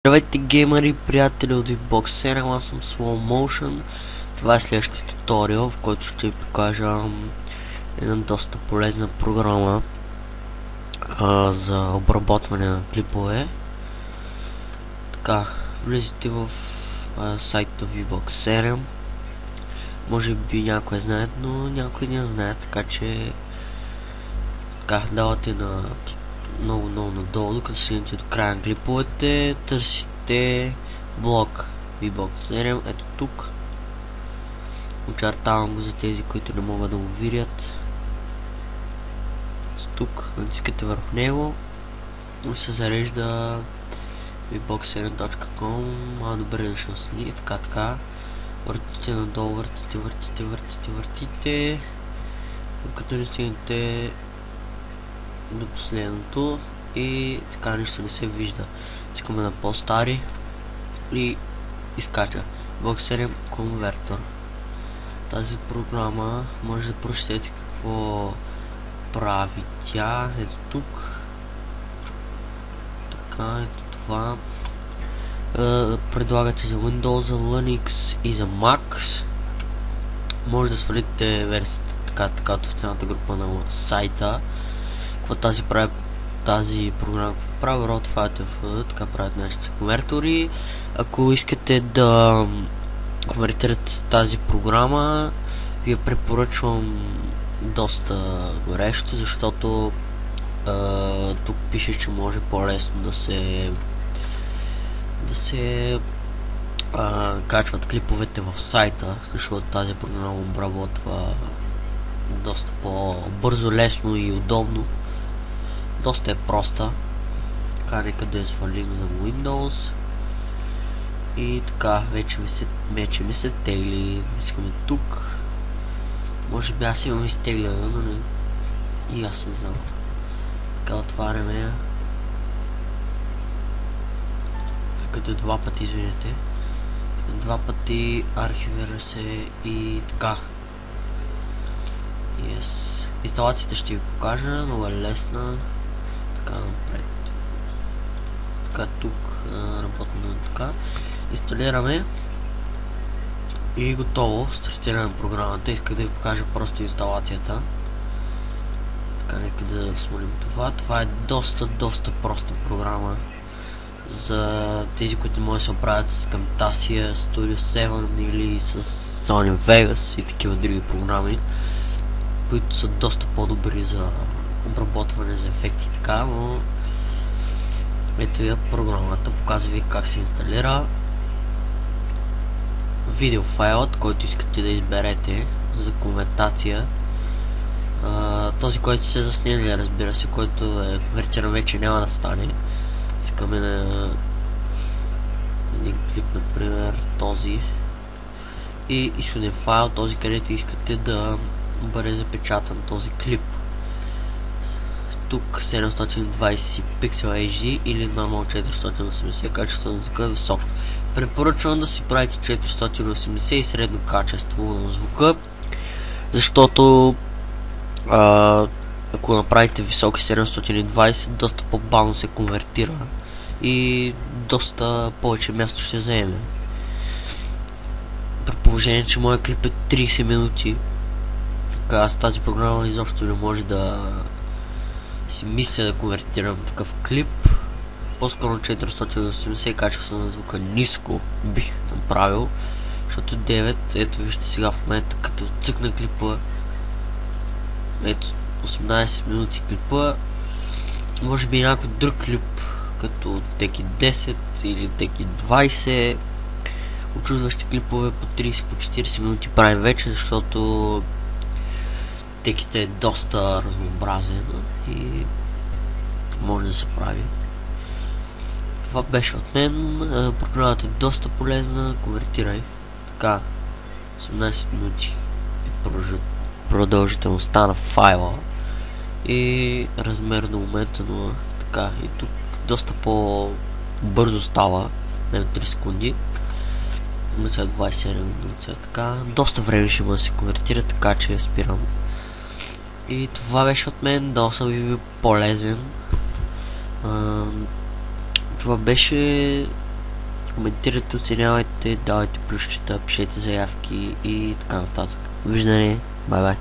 Здравейте, геймери, приятели от VBOX 7, аз съм Slow Motion. Това е следващия туториал, в който ще ви покажа една доста полезна програма за обработване на клипове. Така, влизате в сайта VBOX 7. Може би някой знае, но някой не знае, така че давате на много надолу, докато стигнете до края на клиповете, търсите блок VBOX 7, ето тук. Очертавам го за тези, които не могат да го видят. Тук натискате върху него и се зарежда vbox7.com. Добре дошъл си, така. Въртите надолу, въртите, докато не стигнете до последното и така нищо не се вижда. Цикаме на по-стари и изкача VBOX 7 конвертор. Тази програма може да прочетете какво прави тя. Ето тук. Така, ето това. Предлагате за Windows, за Linux и за Mac. Може да свалите версията така от официалната група на сайта. Какво тази програма прави? ROT5F, така правят нашите конвертори. Ако искате да конвертирате с тази програма, ви я препоръчвам доста горещо, защото тук пише, че може по-лесно да се качват клиповете в сайта, защото тази програма обработва доста по-бързо, лесно и удобно. Доста е проста. Така, нека да я свалим на Windows. И така, вече ми се тегли. Искаме тук. Може би аз имам изтегляна, но не. И аз не знам. Така, отваряме я. Като два пъти, извинете. Два пъти архивира се и така. Yes. Инсталацията ще ви покажа, много е лесна. Така, напред. Така, тук работим така. Инсталираме и готово. Стартираме програмата. Исках да ви покажа просто инсталацията. Така, нека да смолим това. Това е доста проста програма за тези, които може да се оправят с Camtasia, Studio 7 или с Sony Vegas и такива други програми, които са доста по-добри за обработване за ефекти и така, но ето я програмата, показва ви как се инсталира. Видеофайлът, който искате да изберете за конвертация, този, който се заснели, разбира се, който е конвертиран, вече няма да стане. Искаме на един клип, например този, и изходен файл, този, където искате да бъде запечатан този клип. Тук 720 пиксела HD или нормал 480, качеството на звука е високо. Препоръчвам да си правите 480 и средно качество на звука, защото ако направите високи 720, доста по-бавно се конвертира и доста повече място ще заеме. При положение, че моят клип е 30 минути, така аз тази програма изобщо не може да си мисля да конвертирам такъв клип. По-скоро 480 качество на звука ниско бих направил, защото 9, ето вижте сега в момента, като цъкна клипа, ето 18 минути клипа. Може би някой друг клип, като Теки 10 или Теки 20, очудващи клипове по 30, по 40 минути правим вече, защото Теките е доста разнообразен и може да се прави. Това беше от мен. Програмата е доста полезна. Конвертирай. Така, 18 минути е продължителността на файла и размер до момента, но така и тук доста по-бързо става, не 3 секунди, 27 минути, така доста време ще може да се конвертира, така че спирам. И това беше от мен, да съм ви полезен. Това беше коментирайте, оценявайте, давайте плющчета, пишете заявки и така нататък. Виждане, бай бай.